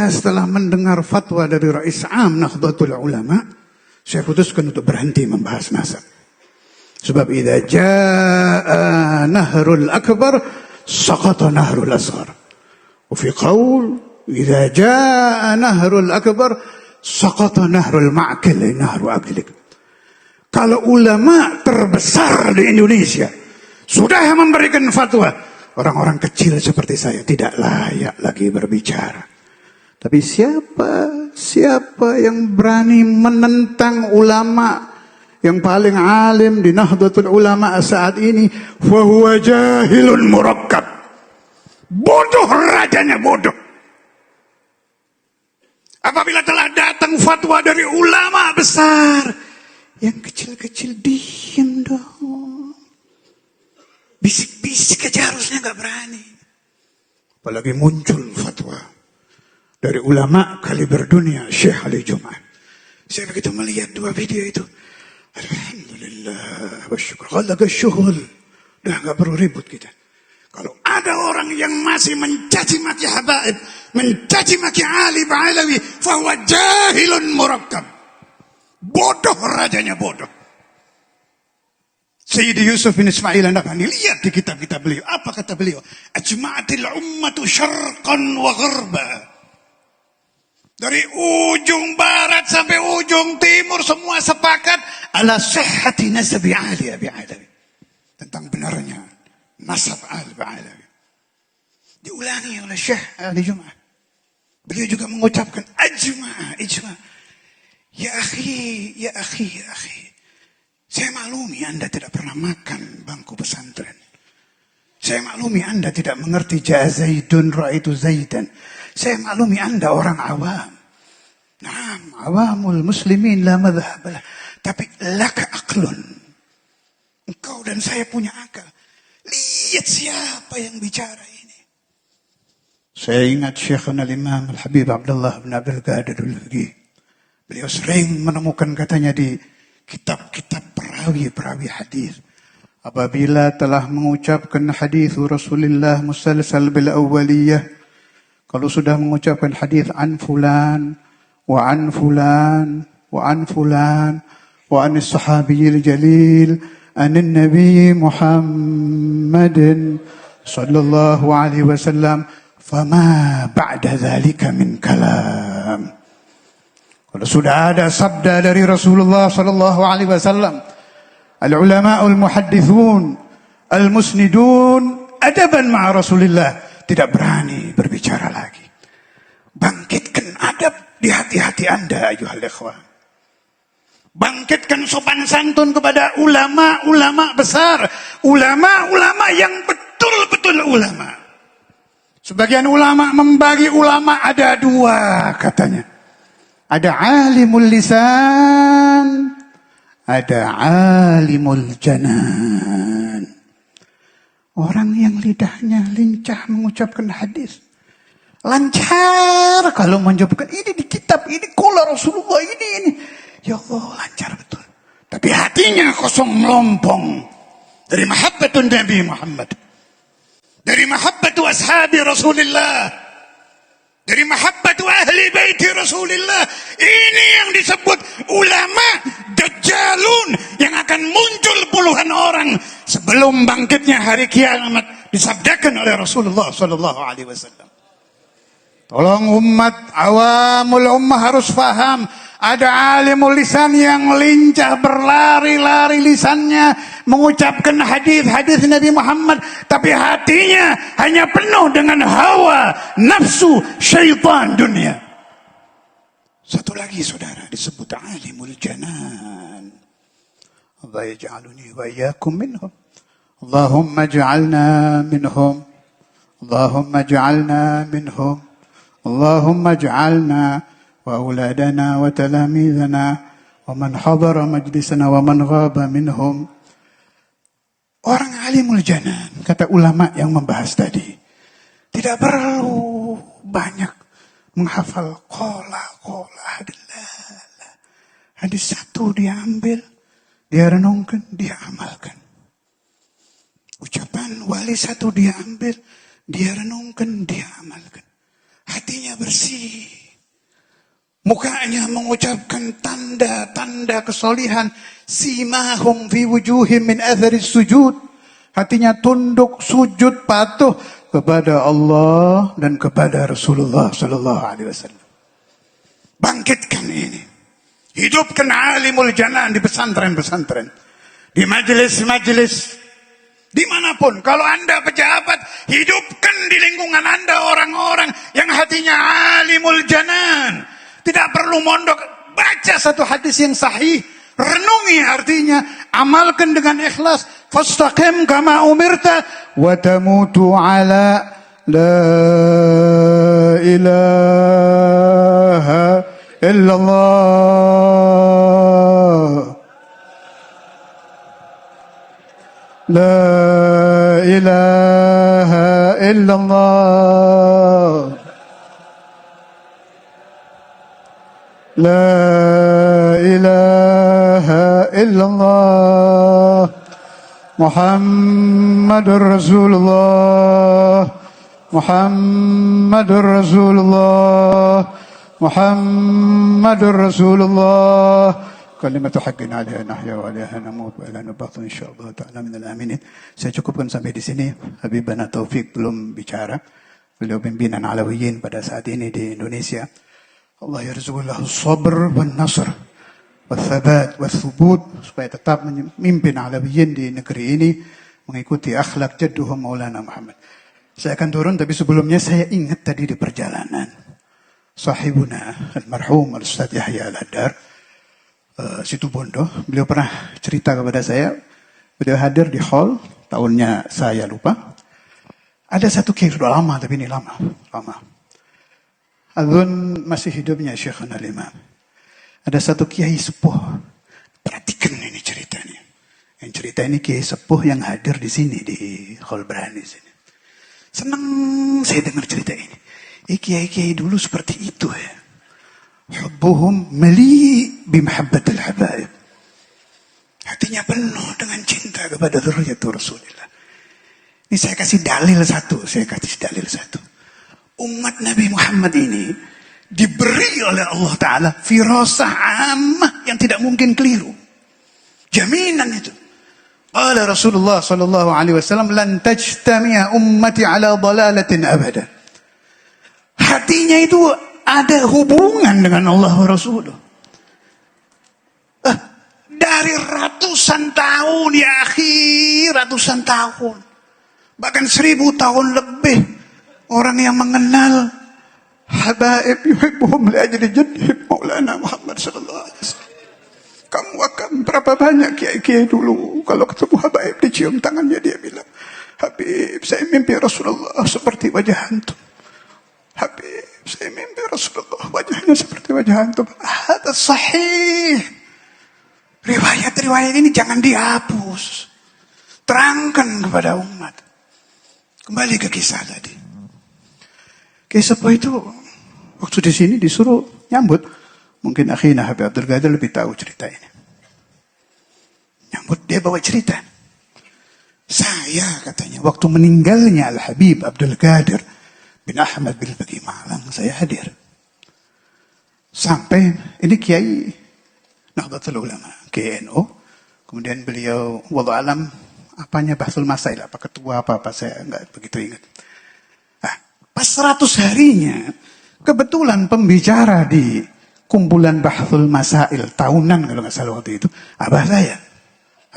saya setelah mendengar fatwa dari Rais Am Nahdlatul Ulama, saya putuskan untuk berhenti membahas nasab. Sebab idza jaa nahrul akbar saqata nahrul asghar. Wa fi qaul idza jaa nahrul akbar saqata nahrul ma'kil nahru aqlik. Kalau ulama terbesar di Indonesia sudah memberikan fatwa, orang-orang kecil seperti saya tidak layak lagi berbicara. Tapi siapa yang berani menentang ulama yang paling alim di Nahdlatul Ulama saat ini? Fahuwa jahilun murakkab. Bodoh, rajanya bodoh. Apabila telah datang fatwa dari ulama besar, yang kecil-kecil diem dong. Bisik-bisik aja harusnya gak berani. Apalagi muncul fatwa dari ulama kaliber dunia, Syekh Ali Jum'ah. Saya begitu melihat dua video itu, alhamdulillah wa syukur. Khalaqa syuhul. Udah gak perlu ribut kita. Kalau ada orang yang masih mencaci maki habaib, mencaci maki Ali Ba'alawi, fahuwa jahilun murakkab. Bodoh, rajanya bodoh. Sayyidi Yusuf bin Ismail An-Nabhani, lihat di kitab-kitab beliau. Apa kata beliau? Ajma'atil ummatu syarqan wa gharba. Dari ujung barat sampai ujung timur semua sepakat ala sihhati nasabi Ali Ba'alawi. Tentang benarnya nasab Ali Ba'alawi. Diulangi oleh Syekh Ali Jum'ah. Beliau juga mengucapkan ijma'. Ya akhi. Saya maklumi Anda tidak pernah makan bangku pesantren. Saya maklumi Anda tidak mengerti ja'a Zaidun ra'aitu Zaidan. Saya maklumi Anda orang awam. Naam, awamul muslimin la madhhabalah. Tapi laka aqlun. Engkau dan saya punya akal. Lihat siapa yang bicara ini. Saya ingat Syekhuna al-Imam Al-Habib Abdullah bin Abdul Qadir Al-Fiqih. Beliau sering menemukan katanya di kitab-kitab perawi hadis. Apabila telah mengucapkan hadis Rasulullah musalsal bil awwaliyah, kalau sudah mengucapkan hadis an fulan wa an fulan wa an fulan wa an as-sahabiyil jalil an nabi Muhammadin sallallahu alaihi wasallam, fama ba'da dzalika min kalam. Kalau sudah ada sabda dari Rasulullah sallallahu alaihi wasallam, al-ulama'ul muhaddithun al-musnidun adaban ma'a Rasulillah, tidak berani berbicara lagi. Bangkitkan adab di hati-hati Anda ayuhal ikhwan. Bangkitkan sopan santun kepada ulama-ulama besar, ulama-ulama yang betul-betul ulama. Sebagian ulama membagi ulama ada dua katanya. Ada alimul lisan, ada alimul janan. Orang yang lidahnya lincah mengucapkan hadis. Lancar kalau menjawabkan ini di kitab, ini qala Rasulullah, ini. Ya Allah, lancar betul. Tapi hatinya kosong melompong. Dari mahabbatun Nabi Muhammad. Dari mahabbatu ashabi Rasulullah. Dari mahabbatu ahli baiti Rasulullah. Ini yang disebut ulama dajjalun yang akan muncul puluhan orang sebelum bangkitnya hari kiamat, disabdakan oleh Rasulullah sallallahu alaihi wasallam. Tolong umat, awamul ummah harus faham. Ada alimul lisan yang lincah berlari-lari lisannya mengucapkan hadis-hadis Nabi Muhammad, tapi hatinya hanya penuh dengan hawa, nafsu, syaitan dunia. Satu lagi saudara disebut alimul janan. Allah yaj'aluni wa iyyakum minhum. Allahumma ij'alna minhum. Allahumma ij'alna minhum. Allahumma ij'alna wa auladana wa talamidana wa man hadara majlisana wa man ghaba minhum. Orang alimul janan, kata ulama yang membahas tadi, tidak perlu banyak menghafal qala hadis satu dia ambil, dia renungkan, dia amalkan. Ucapan wali satu dia ambil, dia renungkan, dia amalkan. hatinya bersih. Mukanya mengucapkan tanda-tanda kesolihan. Simahum fi wujuhim min atharis sujud. Hatinya tunduk, sujud, patuh kepada Allah dan kepada Rasulullah sallallahu alaihi wasallam. Bangkitkan ini. Hidupkan alimul janan di pesantren-pesantren. Di majelis-majelis. Dimanapun. Kalau Anda pejabat, hidupkan di lingkungan Anda orang-orang yang hatinya alimul janan. Tidak perlu mondok. Baca satu hadis yang sahih. Renungi artinya. Amalkan dengan ikhlas. Fastaqim kama umirta. Wa tamutu ala la ilaha illallah. La ilaha illallah. La ilaha illallah. Muhammadur Rasulullah. Muhammadur Rasulullah. Muhammadur Rasulullah. Kalimatu haqqin 'alaiha nahya wa 'alaiha namut wa ila nabatu insyaallah ta'ala minal aminin. Saya cukupkan sampai di sini. Habibana Taufik belum bicara. Beliau pimpinan Alawiyin pada saat ini di Indonesia. Allah yarzuqullahu sabr wan nasr wal thabat wal thubut supaya tetap memimpin Alawiyin di negeri ini mengikuti akhlak jadduhum Maulana Muhammad. Saya akan turun tapi sebelumnya saya ingat tadi di perjalanan sahibuna almarhum Al-Ustaz Yahya Al-Haddar Situbondo, beliau pernah cerita kepada saya, beliau hadir di hall, tahunnya saya lupa. Ada satu kiai, sudah lama tapi ini lama. Adun masih hidupnya Syekhana Al-Imam. Ada satu kiai sepuh. Perhatikan ini ceritanya. Yang cerita ini kiai sepuh yang hadir di sini di Hall Berani sini. Senang saya dengar cerita ini. Kiai-kiai dulu seperti itu ya. Hubbuhum mali bimahabbatil habaib. Hatinya penuh dengan cinta kepada dzurriyyatur Rasulillah. Ini saya kasih dalil satu. Umat Nabi Muhammad ini diberi oleh Allah Ta'ala firasah ammah yang tidak mungkin keliru. Jaminan itu. Qala Rasulullah sallallahu alaihi wasallam lan tajtami'a ummati ala dalalatin abada. Hatinya itu ada hubungan dengan Allah wa Rasuluh. Dari ratusan tahun ya akhi, ratusan tahun. Bahkan 1000 tahun lebih. Orang yang mengenal habaib yuhibbuhum li'ajli jaddihim Maulana Muhammad sallallahu alaihi wasallam. Kamu akan berapa banyak kiai-kiai dulu kalau ketemu habaib dicium tangannya dia bilang, Habib, saya mimpi Rasulullah seperti wajah antum. Habib, saya mimpi Rasulullah wajahnya seperti wajah antum. Hada sahih. Riwayat-riwayat ini jangan dihapus. Terangkan kepada umat. Kembali ke kisah tadi. Kiai sepuh itu waktu di sini disuruh nyambut. Mungkin akhirnya Habib Abdul Qadir lebih tahu cerita ini. Nyambut, dia bawa cerita. Saya katanya waktu meninggalnya Al-Habib Abdul Qadir bin Ahmad bin Baqi Malang, saya hadir. Sampai ini Kiai Nahdlatul Ulama, KNO. Kemudian beliau wallahualam apanya Bahsul Masail, apa ketua apa saya enggak begitu ingat. Pas 100 harinya, kebetulan pembicara di kumpulan Bahthul Masail tahunan kalau nggak salah waktu itu, abah saya,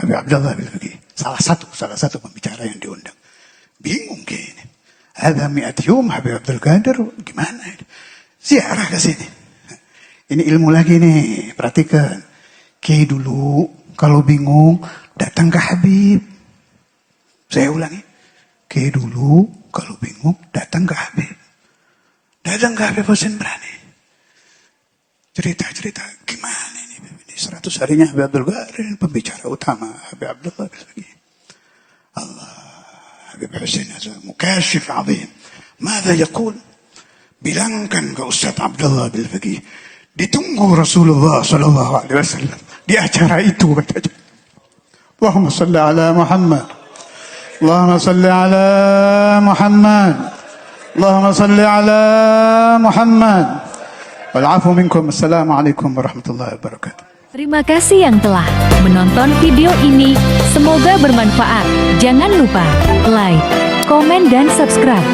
Habib Abdullah bin Baqi, salah satu pembicara yang diundang. Bingung kayaknya. Ada mi'at yum Habib Abdul Qadir, gimana ini? Ziarah ke sini. Ini ilmu lagi nih, perhatikan. Kiai dulu kalau bingung datang ke Habib. Saya ulangi. Kiai dulu kalau bingung, datang ke Habib. Datang ke Habib Husain Berani. Cerita-cerita, gimana ini? Ini 100 harinya Habib Abdul Qadir, pembicara utama Habib Abdullah lagi. Allah, Habib Husain adalah mukashif azim. Mada yaqul? Bilangkan ke Ustaz Abdullah bin Baqi, ditunggu Rasulullah sallallahu alaihi wasallam di acara itu. Allahumma salli ala Muhammad. اللهم صل على محمد Allahumma salli ala Muhammad. Wal afu minkum. Assalamualaikum warahmatullahi wabarakatuh. Terima kasih yang telah menonton video ini. Semoga bermanfaat. Jangan lupa like, komen, dan subscribe.